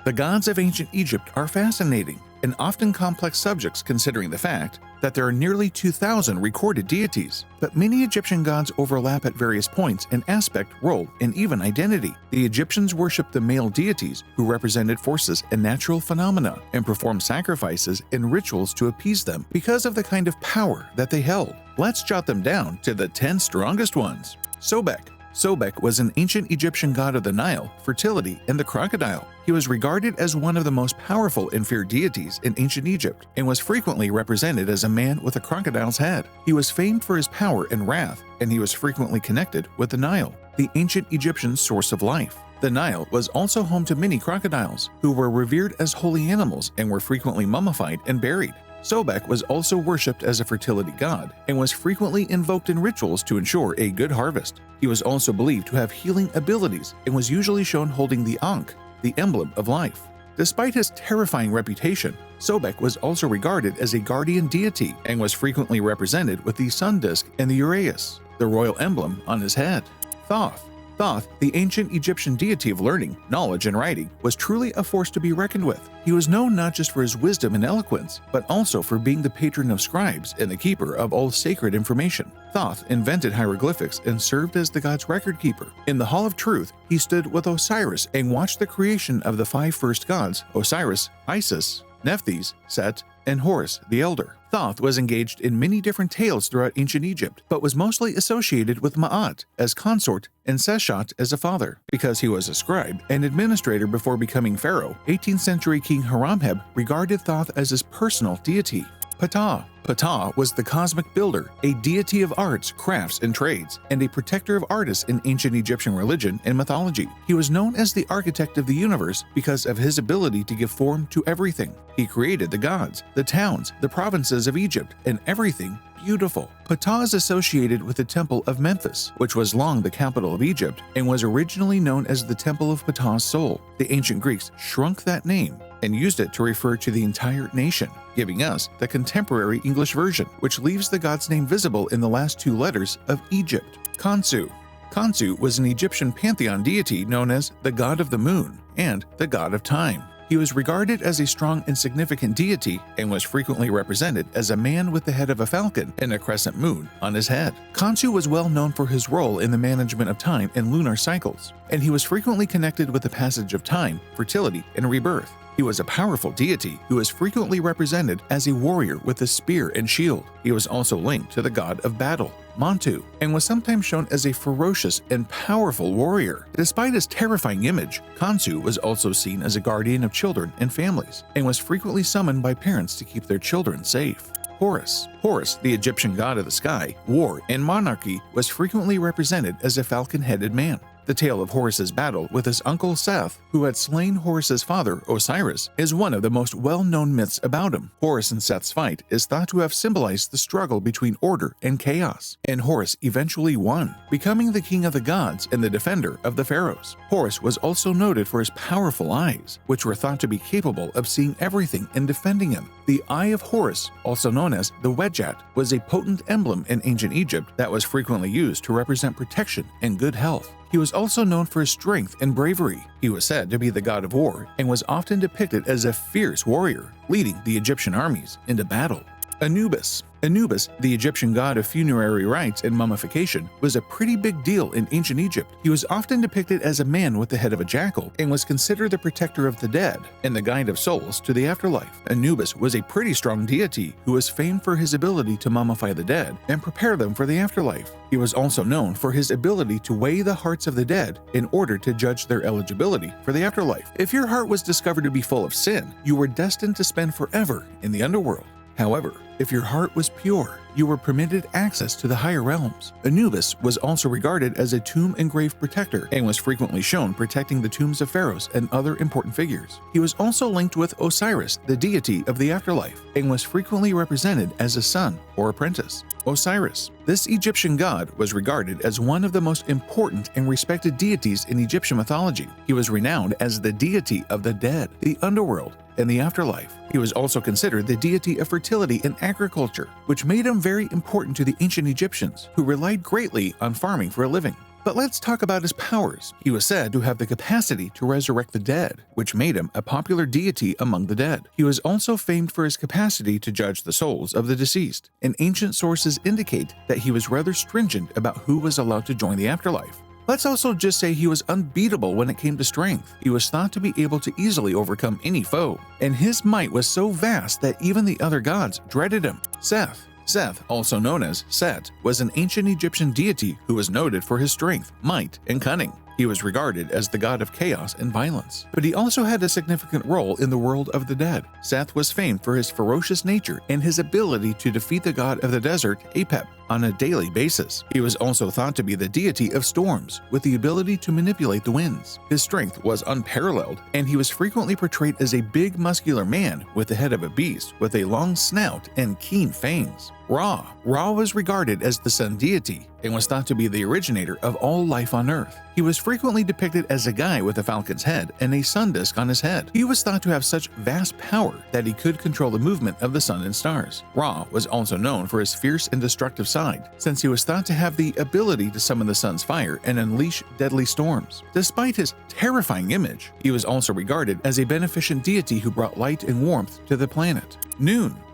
The gods of ancient Egypt are fascinating and often complex subjects considering the fact that there are nearly 2,000 recorded deities, but many Egyptian gods overlap at various points in aspect, role, and even identity. The Egyptians worshipped the male deities who represented forces and natural phenomena and performed sacrifices and rituals to appease them because of the kind of power that they held. Let's jot them down to the 10 strongest ones. Sobek. Sobek was an ancient Egyptian god of the Nile, fertility, and the crocodile. He was regarded as one of the most powerful and feared deities in ancient Egypt and was frequently represented as a man with a crocodile's head. He was famed for his power and wrath, and he was frequently connected with the Nile, the ancient Egyptian source of life. The Nile was also home to many crocodiles, who were revered as holy animals and were frequently mummified and buried. Sobek was also worshipped as a fertility god and was frequently invoked in rituals to ensure a good harvest. He was also believed to have healing abilities and was usually shown holding the Ankh, the emblem of life. Despite his terrifying reputation, Sobek was also regarded as a guardian deity and was frequently represented with the sun disk and the uraeus, the royal emblem, on his head. Thoth. Thoth, the ancient Egyptian deity of learning, knowledge, and writing, was truly a force to be reckoned with. He was known not just for his wisdom and eloquence, but also for being the patron of scribes and the keeper of all sacred information. Thoth invented hieroglyphics and served as the god's record keeper. In the Hall of Truth, he stood with Osiris and watched the creation of the 5 first gods: Osiris, Isis, Nephthys, Set, and Horus the Elder. Thoth was engaged in many different tales throughout ancient Egypt, but was mostly associated with Ma'at as consort and Seshat as a father. Because he was a scribe and administrator before becoming pharaoh, 18th century King Haramheb regarded Thoth as his personal deity. Ptah. Ptah was the cosmic builder, a deity of arts, crafts, and trades, and a protector of artists in ancient Egyptian religion and mythology. He was known as the architect of the universe because of his ability to give form to everything. He created the gods, the towns, the provinces of Egypt, and everything beautiful. Ptah is associated with the Temple of Memphis, which was long the capital of Egypt and was originally known as the Temple of Ptah's Soul. The ancient Greeks shrunk that name and used it to refer to the entire nation, giving us the contemporary English version, which leaves the god's name visible in the last 2 letters of Egypt. Khonsu. Khonsu was an Egyptian pantheon deity known as the god of the moon and the god of time. He was regarded as a strong and significant deity and was frequently represented as a man with the head of a falcon and a crescent moon on his head. Khonsu was well known for his role in the management of time and lunar cycles, and he was frequently connected with the passage of time, fertility, and rebirth. He was a powerful deity who was frequently represented as a warrior with a spear and shield. He was also linked to the god of battle, Montu, and was sometimes shown as a ferocious and powerful warrior. Despite his terrifying image, Khonsu was also seen as a guardian of children and families, and was frequently summoned by parents to keep their children safe. Horus. Horus, the Egyptian god of the sky, war, and monarchy, was frequently represented as a falcon-headed man. The tale of Horus's battle with his uncle Seth, who had slain Horus's father, Osiris, is one of the most well-known myths about him. Horus and Seth's fight is thought to have symbolized the struggle between order and chaos, and Horus eventually won, becoming the king of the gods and the defender of the pharaohs. Horus was also noted for his powerful eyes, which were thought to be capable of seeing everything and defending him. The Eye of Horus, also known as the Wedjat, was a potent emblem in ancient Egypt that was frequently used to represent protection and good health. He was also known for his strength and bravery. He was said to be the god of war and was often depicted as a fierce warrior, leading the Egyptian armies into battle. Anubis. Anubis, the Egyptian god of funerary rites and mummification, was a pretty big deal in ancient Egypt. He was often depicted as a man with the head of a jackal and was considered the protector of the dead and the guide of souls to the afterlife. Anubis was a pretty strong deity who was famed for his ability to mummify the dead and prepare them for the afterlife. He was also known for his ability to weigh the hearts of the dead in order to judge their eligibility for the afterlife. If your heart was discovered to be full of sin, you were destined to spend forever in the underworld. However, if your heart was pure, you were permitted access to the higher realms. Anubis was also regarded as a tomb and grave protector and was frequently shown protecting the tombs of pharaohs and other important figures. He was also linked with Osiris, the deity of the afterlife, and was frequently represented as a son or apprentice. Osiris. This Egyptian god was regarded as one of the most important and respected deities in Egyptian mythology. He was renowned as the deity of the dead, the underworld, and the afterlife. He was also considered the deity of fertility and agriculture, which made him very important to the ancient Egyptians, who relied greatly on farming for a living. But let's talk about his powers. He was said to have the capacity to resurrect the dead, which made him a popular deity among the dead. He was also famed for his capacity to judge the souls of the deceased, and ancient sources indicate that he was rather stringent about who was allowed to join the afterlife. Let's also just say he was unbeatable when it came to strength. He was thought to be able to easily overcome any foe, and his might was so vast that even the other gods dreaded him. Seth, also known as Set, was an ancient Egyptian deity who was noted for his strength, might, and cunning. He was regarded as the god of chaos and violence, but he also had a significant role in the world of the dead. Seth was famed for his ferocious nature and his ability to defeat the god of the desert, Apep, on a daily basis. He was also thought to be the deity of storms, with the ability to manipulate the winds. His strength was unparalleled, and he was frequently portrayed as a big muscular man with the head of a beast with a long snout and keen fangs. Ra was regarded as the sun deity and was thought to be the originator of all life on Earth. He was frequently depicted as a guy with a falcon's head and a sun disk on his head. He was thought to have such vast power that he could control the movement of the sun and stars. Ra was also known for his fierce and destructive side, since he was thought to have the ability to summon the sun's fire and unleash deadly storms. Despite his terrifying image, he was also regarded as a beneficent deity who brought light and warmth to the planet.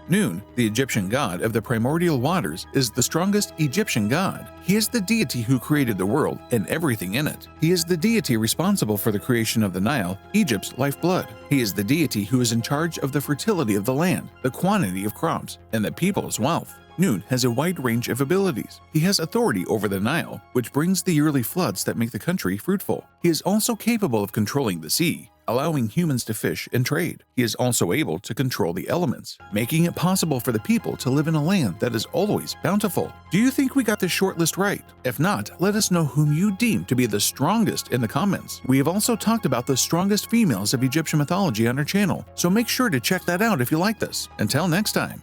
Nun, the Egyptian god of the primordial waters, is the strongest Egyptian god. He is the deity who created the world and everything in it. He is the deity responsible for the creation of the Nile, Egypt's lifeblood. He is the deity who is in charge of the fertility of the land, the quantity of crops, and the people's wealth. Nun has a wide range of abilities. He has authority over the Nile, which brings the yearly floods that make the country fruitful. He is also capable of controlling the sea, allowing humans to fish and trade. He is also able to control the elements, making it possible for the people to live in a land that is always bountiful. Do you think we got this short list right? If not, let us know whom you deem to be the strongest in the comments. We have also talked about the strongest females of Egyptian mythology on our channel, so make sure to check that out if you like this. Until next time.